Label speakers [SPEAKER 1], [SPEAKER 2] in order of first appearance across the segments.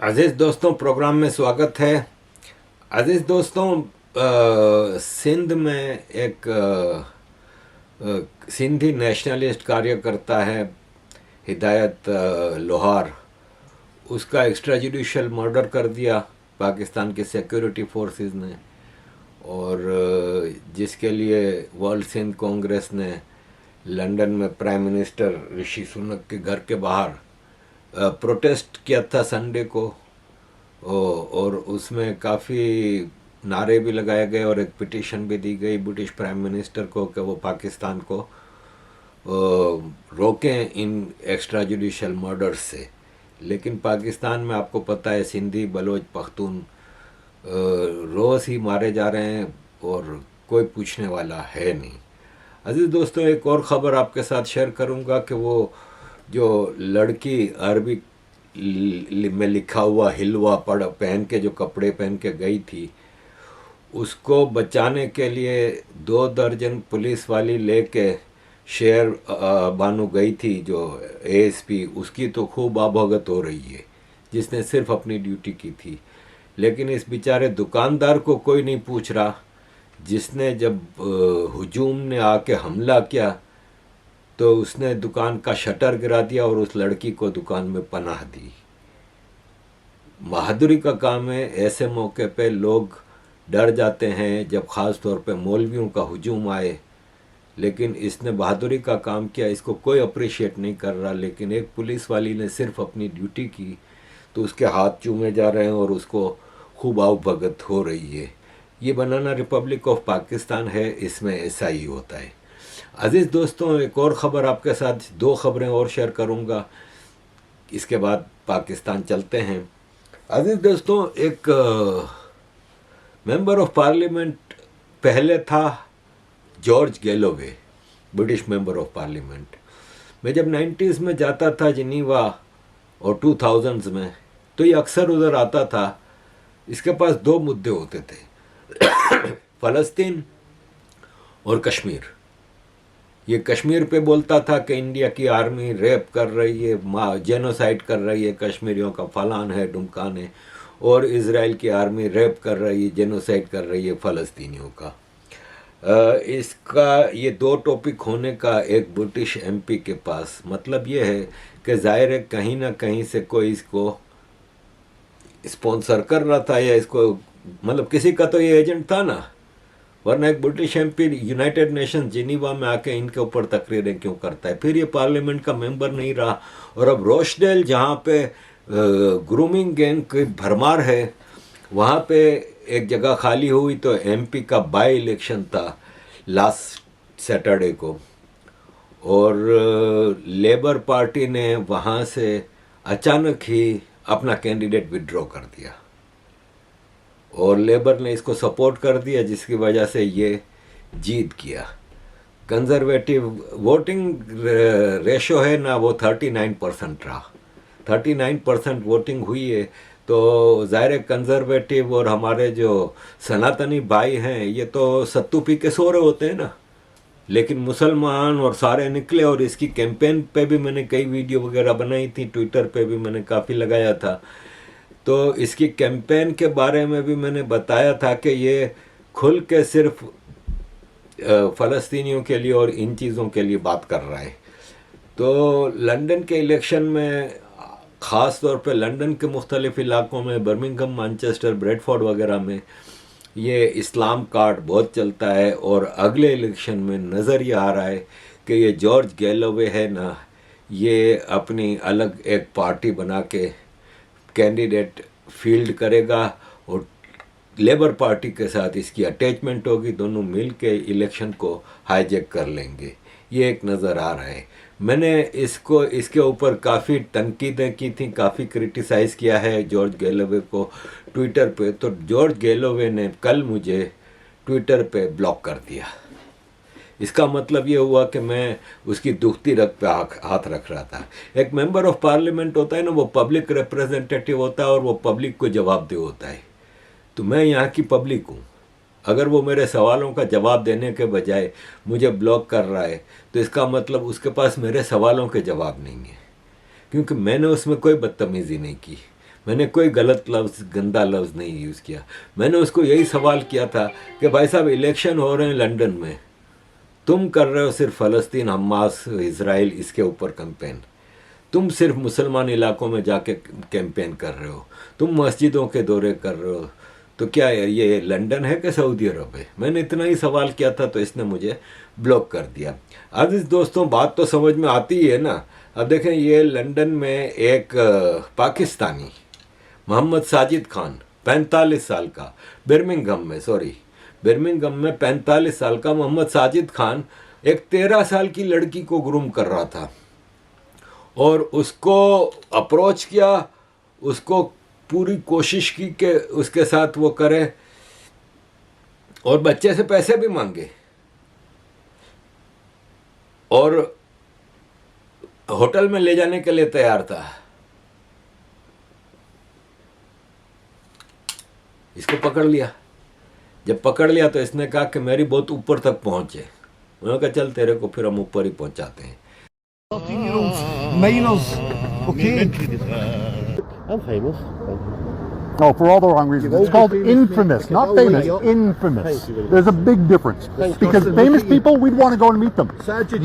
[SPEAKER 1] अजीज़ दोस्तों, प्रोग्राम में स्वागत है। अजीज़ दोस्तों, सिंध में एक सिंधी नेशनलिस्ट कार्यकर्ता है हिदायत लोहार। उसका एक्स्ट्रा जुडिशल मर्डर कर दिया पाकिस्तान के सिक्योरिटी फोर्सेस ने, और जिसके लिए वर्ल्ड सिंध कांग्रेस ने लंदन में प्राइम मिनिस्टर ऋषि सुनक के घर के बाहर प्रोटेस्ट किया था संडे को। और उसमें काफ़ी नारे भी लगाए गए और एक पिटीशन भी दी गई ब्रिटिश प्राइम मिनिस्टर को कि वो पाकिस्तान को रोकें इन एक्स्ट्रा जुडिशल मर्डर्स से। लेकिन पाकिस्तान में आपको पता है सिंधी बलोच पख्तून रोज़ ही मारे जा रहे हैं और कोई पूछने वाला है नहीं। अजीज़ दोस्तों, एक और ख़बर आपके साथ शेयर करूंगा कि वो जो लड़की अरबी में लिखा हुआ हिलवा पढ़ पहन के जो कपड़े पहन के गई थी, उसको बचाने के लिए 2 दर्जन पुलिस वाली लेके शेर बानू गई थी जो एएसपी, उसकी तो खूब आभगत हो रही है, जिसने सिर्फ अपनी ड्यूटी की थी। लेकिन इस बेचारे दुकानदार को कोई नहीं पूछ रहा, जिसने जब हुजूम ने आके हमला किया तो उसने दुकान का शटर गिरा दिया और उस लड़की को दुकान में पनाह दी। बहादुरी का काम है। ऐसे मौके पे लोग डर जाते हैं जब ख़ास तौर पे मौलवियों का हुजूम आए, लेकिन इसने बहादुरी का काम किया, इसको कोई अप्रिशिएट नहीं कर रहा। लेकिन एक पुलिस वाली ने सिर्फ अपनी ड्यूटी की तो उसके हाथ चूमे जा रहे हैं और उसको खूब आवभगत हो रही है। ये बनाना रिपब्लिक ऑफ पाकिस्तान है, इसमें ऐसा ही होता है। अजीज़ दोस्तों, एक और ख़बर आपके साथ, 2 खबरें और शेयर करूँगा, इसके बाद पाकिस्तान चलते हैं। अजीज़ दोस्तों, एक मेंबर ऑफ पार्लियामेंट पहले था George Galloway, British member of parliament. मैं जब 90s में जाता था जिनीवा और 2000s में, तो ये अक्सर उधर आता था। इसके पास 2 मुद्दे होते थे फ़लस्तीन और कश्मीर। ये कश्मीर पे बोलता था कि इंडिया की आर्मी रेप कर रही है, जेनोसाइड कर रही है, कश्मीरियों का फलान है ढुमकान है, और इज़राइल की आर्मी रेप कर रही है, जेनोसाइड कर रही है फ़लस्तीनियों का। इसका ये 2 टॉपिक होने का एक ब्रिटिश एमपी के पास मतलब ये है कि ज़ाहिर है कहीं ना कहीं से कोई इसको स्पॉन्सर कर रहा था, या इसको मतलब किसी का तो ये एजेंट था ना, वरना एक British MP United nation Geneva में आके इनके ऊपर तकरीरें क्यों करता है। फिर ये पार्लियामेंट का मेंबर नहीं रहा, और अब रोशडेल जहाँ पे ग्रूमिंग गैंग की भरमार है, वहाँ पे एक जगह खाली हुई तो एमपी का बाई इलेक्शन था लास्ट सैटरडे को, और लेबर पार्टी ने वहाँ से अचानक ही अपना कैंडिडेट विड्रॉ कर दिया और लेबर ने इसको सपोर्ट कर दिया, जिसकी वजह से ये जीत गया। कंजर्वेटिव वोटिंग रेशो है ना, वो 39% रहा। 39% वोटिंग हुई है, तो ज़ाहिर कंजर्वेटिव और हमारे जो सनातनी भाई हैं ये तो सत्तू पी के सो रहे होते हैं ना। लेकिन मुसलमान और सारे निकले, और इसकी कैंपेन पे भी मैंने कई वीडियो वगैरह बनाई थी, ट्विटर पे भी मैंने काफ़ी लगाया था। तो इसकी कैंपेन के बारे में भी मैंने बताया था कि ये खुल के सिर्फ फ़लस्तीनियों के लिए और इन चीज़ों के लिए बात कर रहा है। तो लंदन के इलेक्शन में, ख़ास तौर पे लंदन के मुख्तलिफ़ इलाकों में, बर्मिंघम, मैनचेस्टर, ब्रेडफोर्ड वगैरह में ये इस्लाम कार्ड बहुत चलता है। और अगले इलेक्शन में नज़र ये आ रहा है कि ये जॉर्ज गैलोवे है ना, ये अपनी अलग एक पार्टी बना के कैंडिडेट फील्ड करेगा और लेबर पार्टी के साथ इसकी अटैचमेंट होगी, दोनों मिल के इलेक्शन को हाईजैक कर लेंगे। ये एक नज़र आ रहा है। मैंने इसके ऊपर काफ़ी तनकीदें की थी, काफ़ी क्रिटिसाइज़ किया है जॉर्ज गैलोवे को ट्विटर पे। तो जॉर्ज गैलोवे ने कल मुझे ट्विटर पे ब्लॉक कर दिया। इसका मतलब ये हुआ कि मैं उसकी दुखती रग पे हाथ रख रहा था। एक मेंबर ऑफ पार्लियामेंट होता है ना, वो पब्लिक रिप्रेजेंटेटिव होता है और वो पब्लिक को जवाबदेह होता है। तो मैं यहाँ की पब्लिक हूँ। अगर वो मेरे सवालों का जवाब देने के बजाय मुझे ब्लॉक कर रहा है, तो इसका मतलब उसके पास मेरे सवालों के जवाब नहीं है, क्योंकि मैंने उसमें कोई बदतमीज़ी नहीं की। मैंने कोई गलत लफ्ज़, गंदा लफ्ज़ नहीं यूज़ किया। मैंने उसको यही सवाल किया था कि भाई साहब इलेक्शन हो रहे हैं लंदन में, तुम कर रहे हो सिर्फ फ़लस्तीन, हमास, इसराइल, इसके ऊपर कैंपेन। तुम सिर्फ मुसलमान इलाकों में जाके कैंपेन कर रहे हो, तुम मस्जिदों के दौरे कर रहे हो, तो क्या ये लंदन है कि सऊदी अरब है? मैंने इतना ही सवाल किया था, तो इसने मुझे ब्लॉक कर दिया। अजीज दोस्तों, बात तो समझ में आती ही है ना। अब देखें, ये लंदन में एक पाकिस्तानी मोहम्मद साजिद खान, 45 साल का, बिर्मिंघम में 45 साल का मोहम्मद साजिद खान एक 13 साल की लड़की को ग्रूम कर रहा था और उसको अप्रोच किया, उसको पूरी कोशिश की कि उसके साथ वो करे और बच्चे से पैसे भी मांगे और होटल में ले जाने के लिए तैयार था। इसको पकड़ लिया। जब पकड़ लिया तो इसने कहा कि मेरी बहुत ऊपर तक पहुंचे। उन्होंने कहा चल तेरे को फिर हम ऊपर ही पहुंचाते हैं।
[SPEAKER 2] 14-year-olds, minors, okay?
[SPEAKER 3] I'm famous.
[SPEAKER 4] No, for all the wrong reasons. It's called infamous, not famous. Infamous. There's a big difference. Because famous people, we'd want to go and meet them.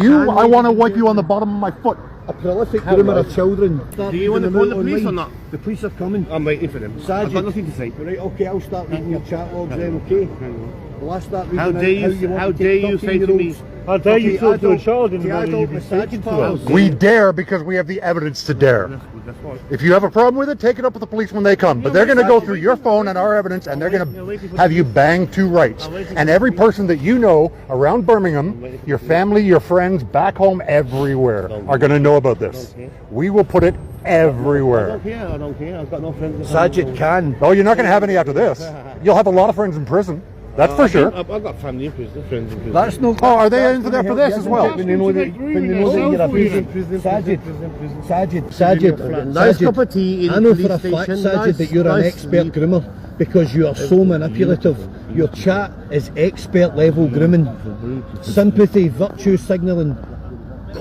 [SPEAKER 4] You, I want to wipe you on the bottom of my foot.
[SPEAKER 2] A prolific groomer of children.
[SPEAKER 3] Do you want to phone the police or not?
[SPEAKER 2] The police are coming.
[SPEAKER 3] I'm waiting for them. I've got nothing to say.
[SPEAKER 2] Right, okay, I'll start reading your chat logs then, okay? Well, I start reading
[SPEAKER 3] How dare you say to me?
[SPEAKER 5] How dare you talk to a child in the manner
[SPEAKER 2] adult
[SPEAKER 5] you've been speaking to us?
[SPEAKER 4] We dare because we have the evidence to dare.
[SPEAKER 3] That's right.
[SPEAKER 4] If you have a problem with it, take it up with the police when they come. But they're going to go through your phone and our evidence, and they're going to have you bang 2 rights. And every person that you know around Birmingham, your family, your friends, back home, everywhere, are going to know about this. We will put it everywhere.
[SPEAKER 3] I don't care. I've got no friends.
[SPEAKER 2] Sajid Khan.
[SPEAKER 4] Oh, you're not going to have any after this. You'll have a lot of friends in prison. That's for sure.
[SPEAKER 3] I've got family in prison, friends in prison.
[SPEAKER 2] That's no.
[SPEAKER 4] Oh, are they in for that for this as well?
[SPEAKER 2] When they know that you're a prison. Sajid.
[SPEAKER 3] Nice cup of tea in
[SPEAKER 2] I know for
[SPEAKER 3] police
[SPEAKER 2] a fact,
[SPEAKER 3] station.
[SPEAKER 2] Sajid, that you're an expert groomer because you are so manipulative. Your chat is expert level grooming. Sympathy, virtue signalling,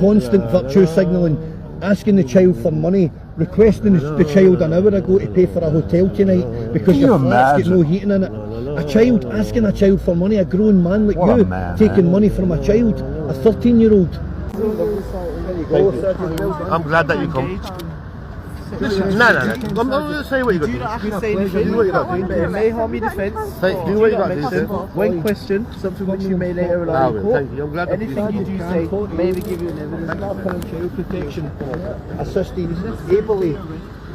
[SPEAKER 2] constant virtue signalling, asking the child for money, requesting the child an hour ago to pay for a hotel tonight because
[SPEAKER 4] Can you
[SPEAKER 2] your flat's got no
[SPEAKER 4] imagine?
[SPEAKER 2] heating in it. A child asking a child for money, a grown man like
[SPEAKER 4] What a
[SPEAKER 2] you
[SPEAKER 4] man,
[SPEAKER 2] taking money from a child, a 13-year-old.
[SPEAKER 3] I'm glad that you come. No. I'm going to say what you got to do.
[SPEAKER 6] I can say anything, but it may harm your defence.
[SPEAKER 3] Do what you got to do, sir.
[SPEAKER 6] When questioned, something which you may later rely
[SPEAKER 3] I
[SPEAKER 6] on
[SPEAKER 3] will,
[SPEAKER 6] court.
[SPEAKER 3] thank you. I'm glad that
[SPEAKER 6] Anything you do say, maybe give you an evidence.
[SPEAKER 2] Child protection, assisting ably,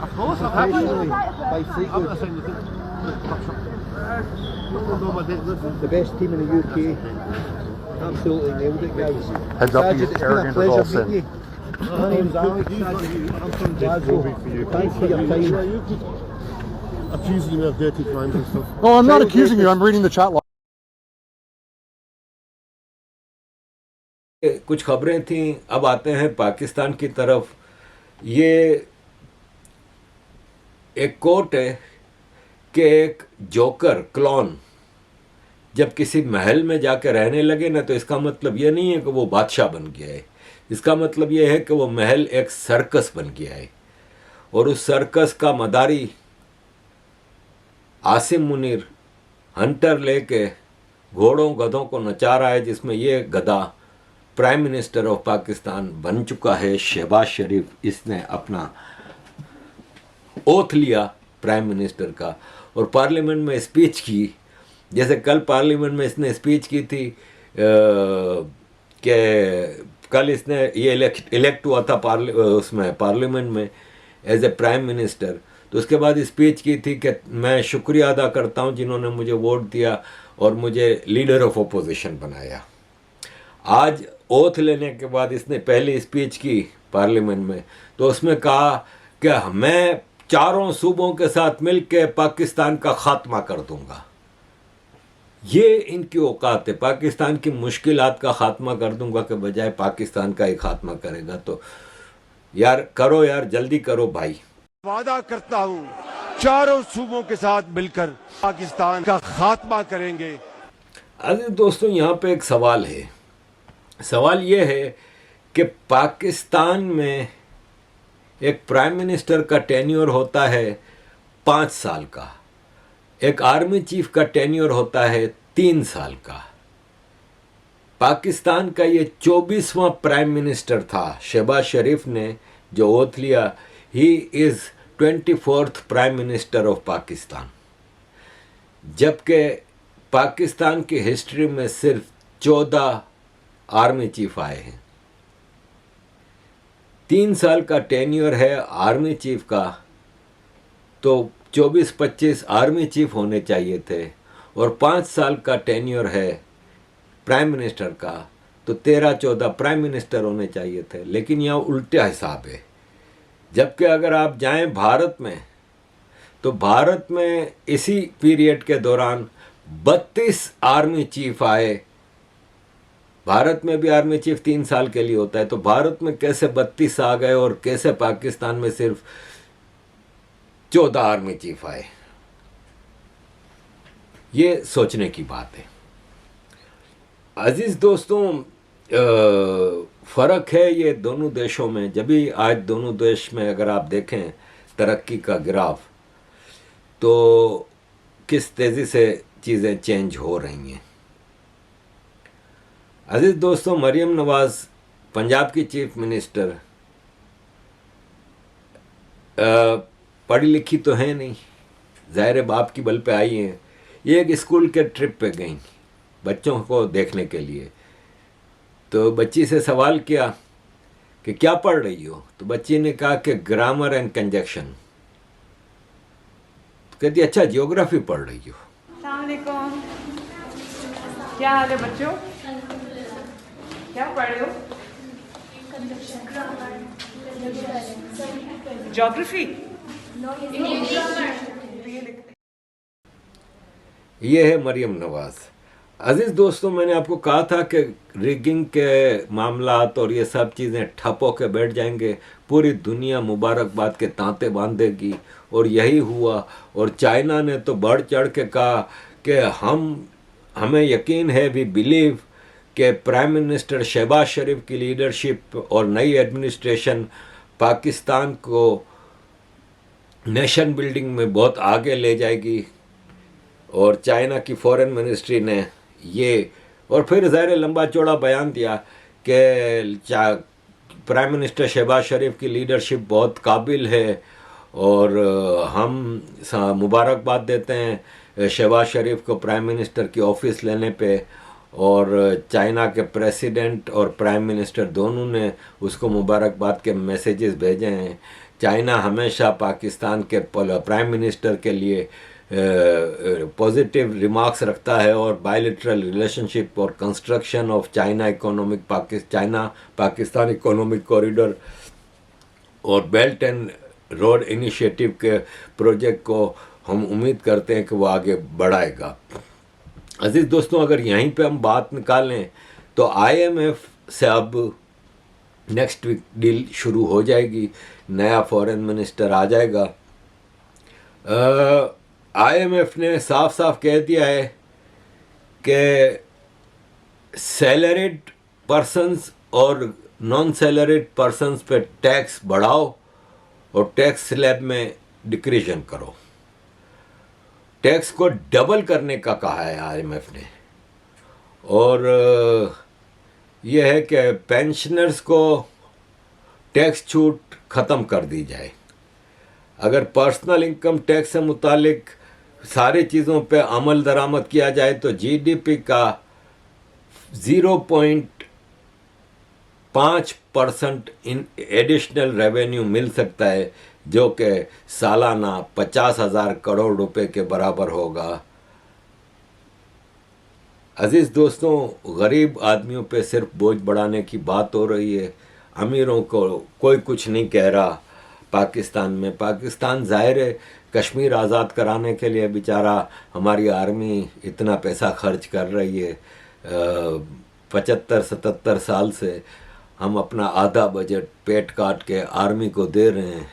[SPEAKER 3] Of course, I'm happy.
[SPEAKER 2] professionally, by
[SPEAKER 3] I'm not
[SPEAKER 2] Fleetwood,
[SPEAKER 3] saying nothing.
[SPEAKER 2] the best team in the UK. Absolutely nailed it, guys.
[SPEAKER 4] Heads up,
[SPEAKER 2] Sajid,
[SPEAKER 4] he's
[SPEAKER 2] it's been a
[SPEAKER 4] arrogant as
[SPEAKER 2] pleasure
[SPEAKER 4] all sin.
[SPEAKER 2] meeting you. My name's Alex. I'm from Glasgow. Thanks for your time.
[SPEAKER 3] Accusing me of dirty crimes and stuff.
[SPEAKER 4] Oh, I'm not accusing you. I'm reading the chat log.
[SPEAKER 1] कुछ खबरें थी। अब आते हैं पाकिस्तान की तरफ। ये एक कोट है कि एक जोकर क्लॉन जब किसी महल में जाकर रहने लगे ना, तो इसका मतलब ये नहीं है कि वो बादशाह बन गया है। इसका मतलब ये है कि वो महल एक सर्कस बन गया है और उस सर्कस का मदारी आसिम मुनीर हंटर लेके घोड़ों गधों को नचा रहा है, जिसमें ये गधा प्राइम मिनिस्टर ऑफ पाकिस्तान बन चुका है। शहबाज शरीफ, इसने अपना ओथ लिया प्राइम मिनिस्टर का और पार्लियामेंट में स्पीच की। जैसे कल पार्लियामेंट में इसने स्पीच की थी कि कल इसने ये इलेक्ट हुआ था उसमें पार्लियामेंट में एज ए प्राइम मिनिस्टर। तो उसके बाद स्पीच की थी कि मैं शुक्रिया अदा करता हूं जिन्होंने मुझे वोट दिया और मुझे लीडर ऑफ अपोजिशन बनाया। आज ओथ लेने के बाद इसने पहली स्पीच की पार्लियामेंट में, तो उसमें कहा कि मैं चारों सूबों के साथ मिलकर पाकिस्तान का खात्मा कर दूंगा। ये इनकी औकात है, पाकिस्तान की मुश्किलात का खात्मा कर दूंगा के बजाय पाकिस्तान का ही खात्मा करेगा। तो यार करो यार, जल्दी करो भाई।
[SPEAKER 7] वादा करता हूं चारों सूबों के साथ मिलकर पाकिस्तान का खात्मा करेंगे।
[SPEAKER 1] अरे दोस्तों, यहाँ पे एक सवाल है। सवाल ये है कि पाकिस्तान में एक प्राइम मिनिस्टर का टेन्योर होता है 5 साल का, एक आर्मी चीफ का टेन्योर होता है 3 साल का। पाकिस्तान का ये 24वां प्राइम मिनिस्टर था। शहबाज शरीफ ने जो ओथ लिया, he is 24th prime minister of Pakistan, जबकि पाकिस्तान की हिस्ट्री में सिर्फ 14 आर्मी चीफ आए हैं। 3 साल का टेन्योर है आर्मी चीफ का, तो 24-25 आर्मी चीफ होने चाहिए थे, और 5 साल का टेन्योर है प्राइम मिनिस्टर का, तो 13-14 प्राइम मिनिस्टर होने चाहिए थे। लेकिन यहाँ उल्टा हिसाब है। जबकि अगर आप जाएं भारत में, तो भारत में इसी पीरियड के दौरान 32 आर्मी चीफ आए। भारत में भी आर्मी चीफ 3 साल के लिए होता है, तो भारत में कैसे 32 आ गए और कैसे पाकिस्तान में सिर्फ 14 आर्मी चीफ आए? ये सोचने की बात है। अजीज दोस्तों, फ़र्क है ये दोनों देशों में। जब भी आज दोनों देश में अगर आप देखें तरक्की का ग्राफ, तो किस तेज़ी से चीज़ें चेंज हो रही हैं। अजीज दोस्तों, मरियम नवाज़ पंजाब की चीफ मिनिस्टर पढ़ी लिखी तो है नहीं, ज़ाहिर है बाप की बल पे आई हैं। ये एक स्कूल के ट्रिप पे गई बच्चों को देखने के लिए। तो बच्ची से सवाल किया कि क्या पढ़ रही हो, तो बच्ची ने कहा कि ग्रामर एंड कंजक्शन। तो कहती अच्छा जियोग्राफी पढ़ रही हो।
[SPEAKER 8] अस्सलाम वालेकुम, क्या हाल है बच्चों? क्या पढ़ रहे हो? ज्योग्राफी।
[SPEAKER 1] ये है मरियम नवाज़। अजीज़ दोस्तों, मैंने आपको कहा था कि रिगिंग के मामलात और ये सब चीज़ें ठप होकर बैठ जाएंगे, पूरी दुनिया मुबारकबाद के तांते बांधेगी, और यही हुआ। और चाइना ने तो बढ़ चढ़ के कहा कि हमें यकीन है, वी बिलीव कि प्राइम मिनिस्टर शहबाज शरीफ की लीडरशिप और नई एडमिनिस्ट्रेशन पाकिस्तान को नेशन बिल्डिंग में बहुत आगे ले जाएगी। और चाइना की फॉरेन मिनिस्ट्री ने ये, और फिर ज़ाहिर लंबा चौड़ा बयान दिया कि प्राइम मिनिस्टर शहबाज शरीफ की लीडरशिप बहुत काबिल है, और हम मुबारकबाद देते हैं शहबाज शरीफ को प्राइम मिनिस्टर की ऑफिस लेने पे। और चाइना के प्रेसिडेंट और प्राइम मिनिस्टर दोनों ने उसको मुबारकबाद के मैसेजेस भेजे हैं। चाइना हमेशा पाकिस्तान के प्राइम मिनिस्टर के लिए पॉजिटिव रिमार्क्स रखता है, और बायलैटरल रिलेशनशिप और construction of China Pakistan economic corridor और बेल्ट एंड रोड इनिशिएटिव के प्रोजेक्ट को हम उम्मीद करते हैं कि वो आगे बढ़ाएगा। अजीज़ दोस्तों, अगर यहीं पे हम बात निकालें तो IMF से अब नेक्स्ट वीक डील शुरू हो जाएगी, नया फॉरेन मिनिस्टर आ जाएगा। IMF ने साफ साफ कह दिया है कि सैलरीड पर्सन्स और नॉन सैलरीड पर्सन्स पे टैक्स बढ़ाओ और टैक्स स्लैब में डिक्रीजन करो। टैक्स को डबल करने का कहा है IMF ने। और यह है कि पेंशनर्स को टैक्स छूट ख़त्म कर दी जाए। अगर पर्सनल इनकम टैक्स से मुतालिक सारी चीज़ों पे अमल दरामद किया जाए तो GDP का 0.5% इन एडिशनल रेवेन्यू मिल सकता है, जो कि सालाना 50,000 करोड़ रुपए के बराबर होगा। अजीज़ दोस्तों, गरीब आदमियों पे सिर्फ बोझ बढ़ाने की बात हो रही है, अमीरों को कोई कुछ नहीं कह रहा। पाकिस्तान में, पाकिस्तान ज़ाहिर है कश्मीर आज़ाद कराने के लिए बेचारा हमारी आर्मी इतना पैसा खर्च कर रही है। 75-77 साल से हम अपना आधा बजट पेट काट के आर्मी को दे रहे हैं,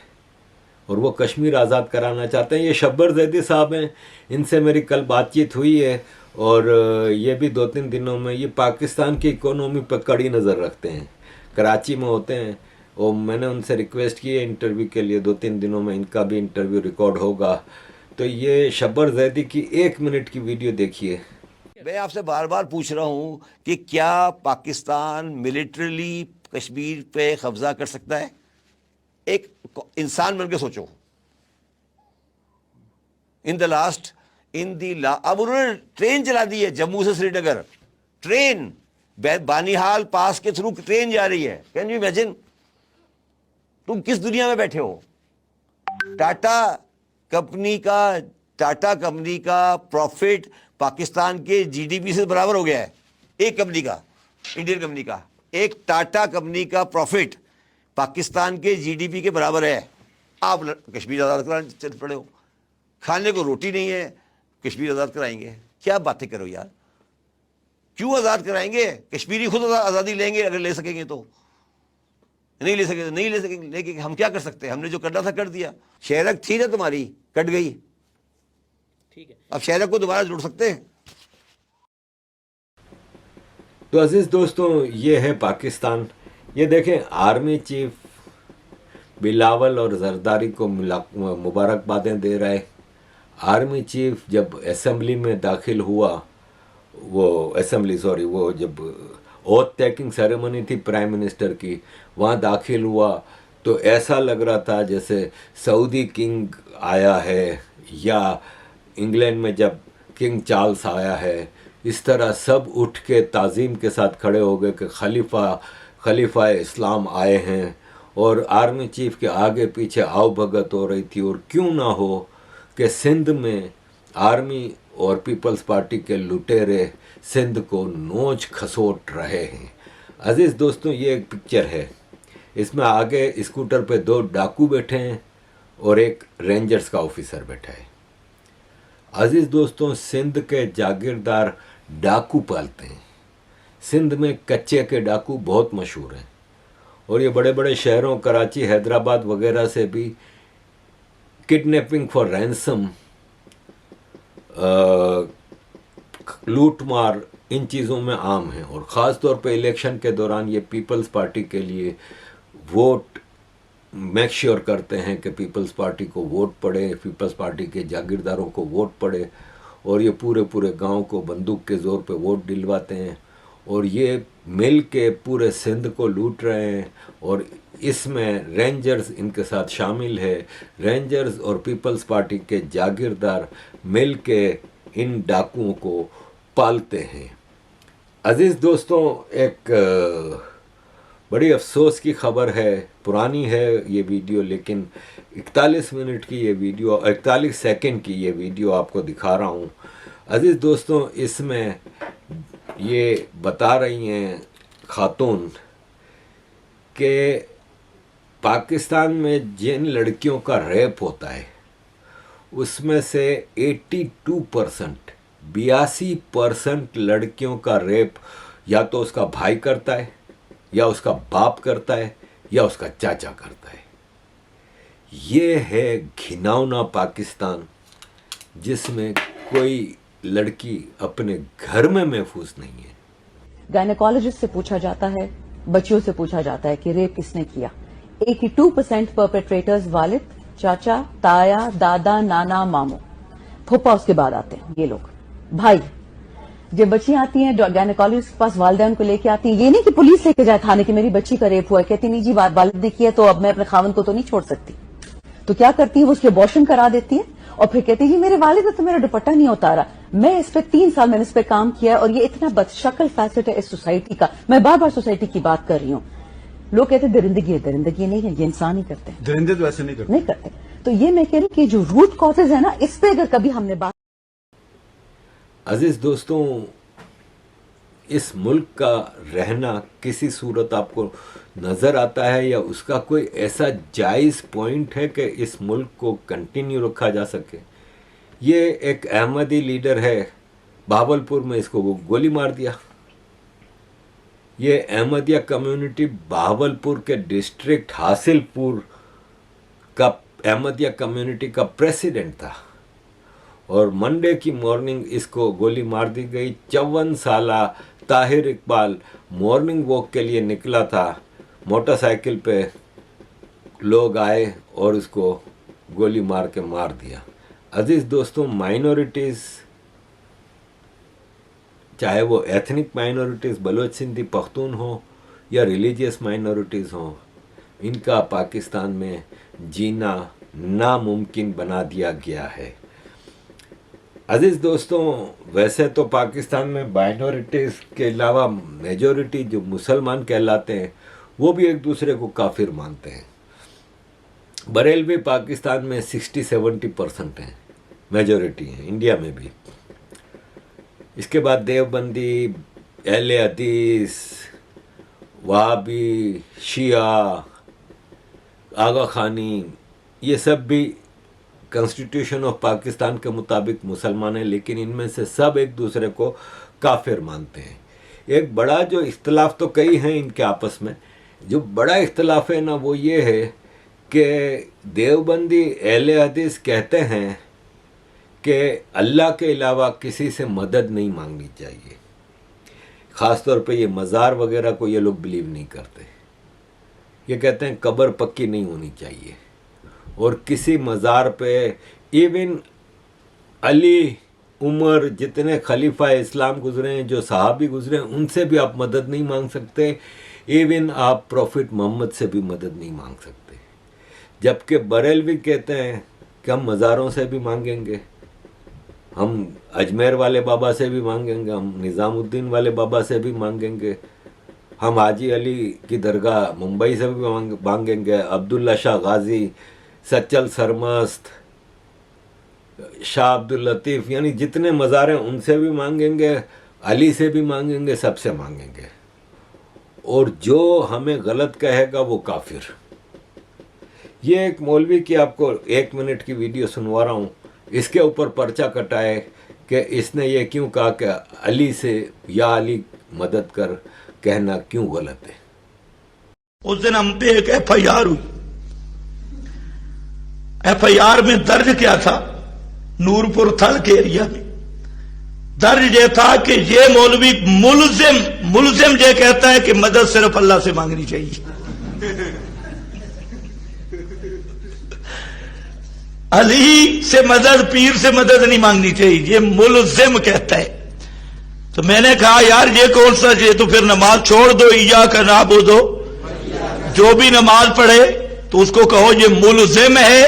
[SPEAKER 1] और वो कश्मीर आज़ाद कराना चाहते हैं। ये शब्बर ज़ैदी साहब हैं, इनसे मेरी कल बातचीत हुई है, और ये भी 2-3 दिनों में ये पाकिस्तान की इकोनॉमी पर कड़ी नज़र रखते हैं। कराची में होते हैं, और मैंने उनसे रिक्वेस्ट की है इंटरव्यू के लिए, 2-3 दिनों में इनका भी इंटरव्यू रिकॉर्ड होगा। तो ये शब्बर जैदी की 1 मिनट की वीडियो देखिए।
[SPEAKER 9] मैं आपसे बार बार पूछ रहा हूं कि क्या पाकिस्तान मिलिट्रीली कश्मीर पे कब्जा कर सकता है? एक इंसान बन के सोचो। अब उन्होंने ट्रेन चला दी है जम्मू से श्रीनगर, ट्रेन बानिहाल पास के थ्रू ट्रेन जा रही है। Can you imagine? तुम किस दुनिया में बैठे हो? टाटा कंपनी का प्रॉफिट पाकिस्तान के जीडीपी से बराबर हो गया है। एक कंपनी का, इंडियन कंपनी का, एक टाटा कंपनी का प्रॉफिट पाकिस्तान के जीडीपी के बराबर है। आप कश्मीर आज़ाद कराने चल पड़े हो। खाने को रोटी नहीं है, कश्मीर आज़ाद कराएंगे? क्या बातें करो यार, क्यों आज़ाद कराएंगे? कश्मीरी खुद आज़ादी लेंगे अगर ले सकेंगे तो। नहीं ले सके तो नहीं ले सकेंगे, लेकिन हम क्या कर सकते हैं? हमने जो करना था कर दिया। शहरक थी ना तुम्हारी, कट गई, ठीक है। अब शहरक को दोबारा जोड़ सकते हैं?
[SPEAKER 1] तो अजीज दोस्तों, ये है पाकिस्तान। ये देखें, आर्मी चीफ बिलावल और जरदारी को मुबारकबादें दे रहा है। आर्मी चीफ जब असेंबली में दाखिल हुआ, वो जब ओथ टेकिंग सेरेमनी थी प्राइम मिनिस्टर की, वहाँ दाखिल हुआ तो ऐसा लग रहा था जैसे सऊदी किंग आया है या इंग्लैंड में जब किंग चार्ल्स आया है। इस तरह सब उठ के ताज़ीम के साथ खड़े हो गए कि खलीफा इस्लाम आए हैं। और आर्मी चीफ के आगे पीछे आओ भगत हो रही थी। और क्यों ना हो कि सिंध में आर्मी और पीपल्स पार्टी के लुटेरे सिंध को नोच खसोट रहे हैं। अजीज़ दोस्तों, ये एक पिक्चर है, इसमें आगे स्कूटर पे 2 डाकू बैठे हैं और एक रेंजर्स का ऑफिसर बैठा है। अजीज़ दोस्तों, सिंध के जागीरदार डाकू पालते हैं। सिंध में कच्चे के डाकू बहुत मशहूर हैं और ये बड़े बड़े शहरों कराची, हैदराबाद वगैरह से भी किडनैपिंग फॉर रैंसम, लूट मार, इन चीज़ों में आम है। और ख़ास तौर पे इलेक्शन के दौरान ये पीपल्स पार्टी के लिए वोट मेक श्योर करते हैं कि पीपल्स पार्टी को वोट पड़े, पीपल्स पार्टी के जागीरदारों को वोट पड़े। और ये पूरे गांव को बंदूक के ज़ोर पे वोट दिलवाते हैं और ये मिल के पूरे सिंध को लूट रहे हैं। और इसमें रेंजर्स इनके साथ शामिल है। रेंजर्स और पीपल्स पार्टी के जागीरदार मिल के इन डाकुओं को पालते हैं। अजीज़ दोस्तों, एक बड़ी अफसोस की खबर है, पुरानी है ये वीडियो, लेकिन 41 मिनट की ये वीडियो, 41 सेकंड की ये वीडियो आपको दिखा रहा हूँ। अजीज़ दोस्तों, इसमें ये बता रही हैं खातून कि पाकिस्तान में जिन लड़कियों का रेप होता है उसमें से 82% लड़कियों का रेप या तो उसका भाई करता है, या उसका बाप करता है, या उसका चाचा करता है। ये है घिनौना पाकिस्तान, जिसमें कोई लड़की अपने घर में महफूज नहीं है।
[SPEAKER 10] गायनेकोलॉजिस्ट से पूछा जाता है, बच्चियों से पूछा जाता है कि रेप किसने किया। 82% परपेट्रेटर्स वालिद, चाचा, ताया, दादा, नाना, मामू, फूफा उसके बाद आते हैं ये लोग। भाई, जब बच्चियां आती हैं गायनेकोलॉजिस्ट के पास, वालिदैन को लेके आती हैं, ये नहीं कि पुलिस लेके जाए थाने की मेरी बच्ची का रेप हुआ है, कहती नहीं जी वालिद ने किया तो अब मैं अपने खावन को तो नहीं छोड़ सकती। तो क्या करती है, वो उसके अबॉर्शन करा देती है और फिर कहती है जी मेरे वालिद ने तो मेरा दुपट्टा नहीं उतारा। मैं इस पे 3 साल मैंने इस पे काम किया और ये इतना बदशक्ल फैसेट है इस सोसाइटी का। मैं बार बार सोसाइटी की बात कर रही हूँ। लोग कहते हैं दरिंदगी है, दरिंदगी नहीं है, ये इंसान ही करते हैं।
[SPEAKER 4] दरिंदे तो ऐसे नहीं करते।
[SPEAKER 10] तो ये मैं कह रही कि जो रूट कॉजेज है ना, इस पे अगर कभी हमने बात।
[SPEAKER 1] अजीज दोस्तों, इस मुल्क का रहना किसी सूरत आपको नज़र आता है या उसका कोई ऐसा जायज़ पॉइंट है कि इस मुल्क को कंटिन्यू रखा जा सके? ये एक अहमदी लीडर है, बहावलपुर में इसको वो गोली मार दिया। ये अहमदिया कम्युनिटी बहावलपुर के डिस्ट्रिक्ट हासिलपुर का अहमदिया कम्युनिटी का प्रेसिडेंट था और मंडे की मॉर्निंग इसको गोली मार दी गई। 54 साला ताहिर इकबाल मॉर्निंग वॉक के लिए निकला था मोटरसाइकिल पे लोग आए और उसको गोली मार के मार दिया। अजीज दोस्तों, माइनॉरिटीज़, चाहे वो एथनिक माइनॉरिटीज़ बलोच सिंधी पख्तून हो या रिलीजियस माइनॉरिटीज़ हो, इनका पाकिस्तान में जीना नामुमकिन बना दिया गया है। अजीज दोस्तों, वैसे तो पाकिस्तान में माइनॉरिटीज़ के अलावा मेजॉरिटी जो मुसलमान कहलाते हैं वो भी एक दूसरे को काफिर मानते हैं। बरेलवी पाकिस्तान में 60-70% हैं, मेजॉरिटी है, इंडिया में भी। इसके बाद देवबंदी, अहले हदीस, वहाबी, शिया, आगा खानी, ये सब भी कॉन्स्टिट्यूशन ऑफ पाकिस्तान के मुताबिक मुसलमान हैं, लेकिन इनमें से सब एक दूसरे को काफिर मानते हैं। एक बड़ा जो इख्तलाफ, तो कई हैं इनके आपस में, जो बड़ा इख्तलाफ है ना वो ये है कि देवबंदी अहले हदीस कहते हैं कि अल्लाह के अलावा किसी से मदद नहीं मांगनी चाहिए। ख़ास तौर पे ये मज़ार वगैरह को ये लोग बिलीव नहीं करते। ये कहते हैं कब्र पक्की नहीं होनी चाहिए, और किसी मज़ार पे इवन अली, उमर, जितने खलीफा इस्लाम गुजरे हैं, जो सहाबी गुजरे हैं, उनसे भी आप मदद नहीं मांग सकते। इवन आप प्रॉफिट मोहम्मद से भी मदद नहीं मांग सकते। जबकि बरेलवी कहते हैं कि हम मज़ारों से भी मांगेंगे, हम अजमेर वाले बाबा से भी मांगेंगे, हम निज़ामुद्दीन वाले बाबा से भी मांगेंगे, हम हाजी अली की दरगाह मुंबई से भी मांगेंगे, अब्दुल्ला शाह गाजी, सच्चल सरमस्त, शाह अब्दुल लतीफ़, यानी जितने मज़ार हैं उनसे भी मांगेंगे, अली से भी मांगेंगे, सबसे मांगेंगे। और जो हमें गलत कहेगा वो काफिर। ये एक मौलवी की आपको 1 मिनट की वीडियो सुनवा रहा हूँ, इसके ऊपर पर्चा कटाए कि इसने ये क्यों कहा कि अली से या अली मदद कर कहना क्यों गलत है।
[SPEAKER 11] उस दिन हम पे एक FIR हुई। FIR में दर्ज क्या था? नूरपुर थल के एरिया में दर्ज ये था कि ये मौलवी मुलजिम ये कहता है कि मदद सिर्फ अल्लाह से मांगनी चाहिए। अली से मदद, पीर से मदद नहीं मांगनी चाहिए, ये मुलजिम कहता है। तो मैंने कहा यार ये कौन सा, ये तो फिर नमाज छोड़ दो, इया का ना बोलो, जो भी नमाज पढ़े तो उसको कहो ये मुलजिम है।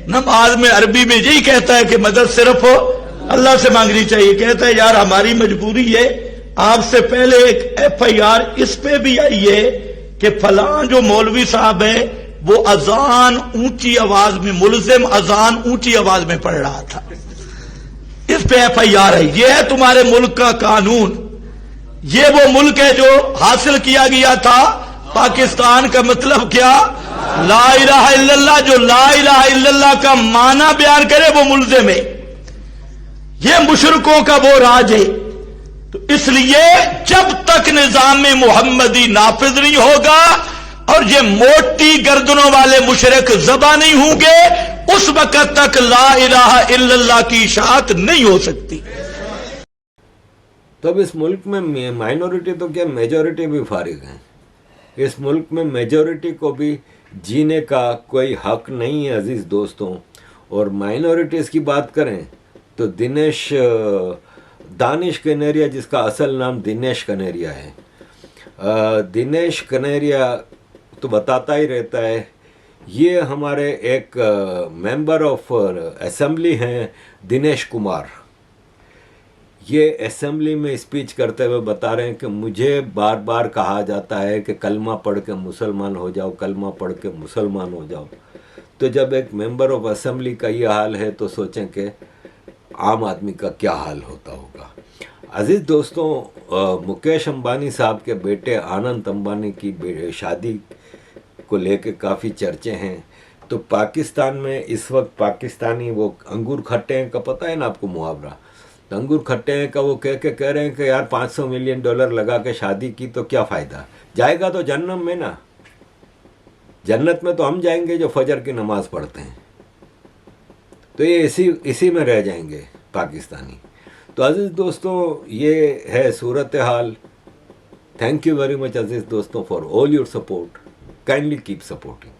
[SPEAKER 11] नमाज में अरबी में यही कहता है कि मदद सिर्फ अल्लाह से मांगनी चाहिए। कहता है यार हमारी मजबूरी है, आपसे पहले एक FIR इस पे भी आई है कि फलां जो मौलवी साहब है वो अजान ऊंची आवाज में, मुलजिम अजान ऊंची आवाज में पढ़ रहा था, इस पे FIR है। ये है तुम्हारे मुल्क का कानून। ये वो मुल्क है जो हासिल किया गया था। पाकिस्तान का मतलब क्या? ला इलाहा इल्लल्लाह। जो ला इलाहा इल्लल्लाह का माना बयान करे वो मुलजिम है। ये मुशरिकों का वो राज है। तो इसलिए जब तक निजाम मुहम्मदी नाफिज नहीं होगा और ये मोटी गर्दनों वाले मुशरिक ज़बा नहीं होंगे, उस वक्त तक ला इलाहा इल्लल्लाह की इशाअत नहीं हो सकती।
[SPEAKER 1] तो अब इस मुल्क में माइनॉरिटी तो क्या, मेजॉरिटी भी फारिग हैं। इस मुल्क में मेजॉरिटी को भी जीने का कोई हक नहीं है अजीज दोस्तों। और माइनॉरिटीज़ की बात करें तो दानिश कनेरिया, जिसका असल नाम दिनेश कनेरिया है, दिनेश कनेरिया तो बताता ही रहता है। ये हमारे एक मेंबर ऑफ असेंबली हैं दिनेश कुमार। ये असेंबली में स्पीच करते हुए बता रहे हैं कि मुझे बार बार कहा जाता है कि कलमा पढ़ के मुसलमान हो जाओ, कलमा पढ़ के मुसलमान हो जाओ। तो जब एक मेंबर ऑफ असेंबली का ये हाल है तो सोचें कि आम आदमी का क्या हाल होता होगा। अजीज दोस्तों, मुकेश अंबानी साहब के बेटे आनंद अंबानी की शादी को लेके काफ़ी चर्चे हैं। तो पाकिस्तान में इस वक्त पाकिस्तानी वो अंगूर खट्टे हैं का पता है ना आपको मुहावरा, तो अंगूर खट्टे हैं का वो कह रहे हैं कि यार $500 मिलियन लगा के शादी की तो क्या फ़ायदा, जाएगा तो जन्नत में ना, जन्नत में तो हम जाएंगे जो फजर की नमाज पढ़ते हैं। तो ये इसी में रह जाएंगे पाकिस्तानी। तो अजीज़ दोस्तों, ये है सूरत हाल। थैंक यू वेरी मच अजीज़ दोस्तों for all your support. Kindly keep supporting.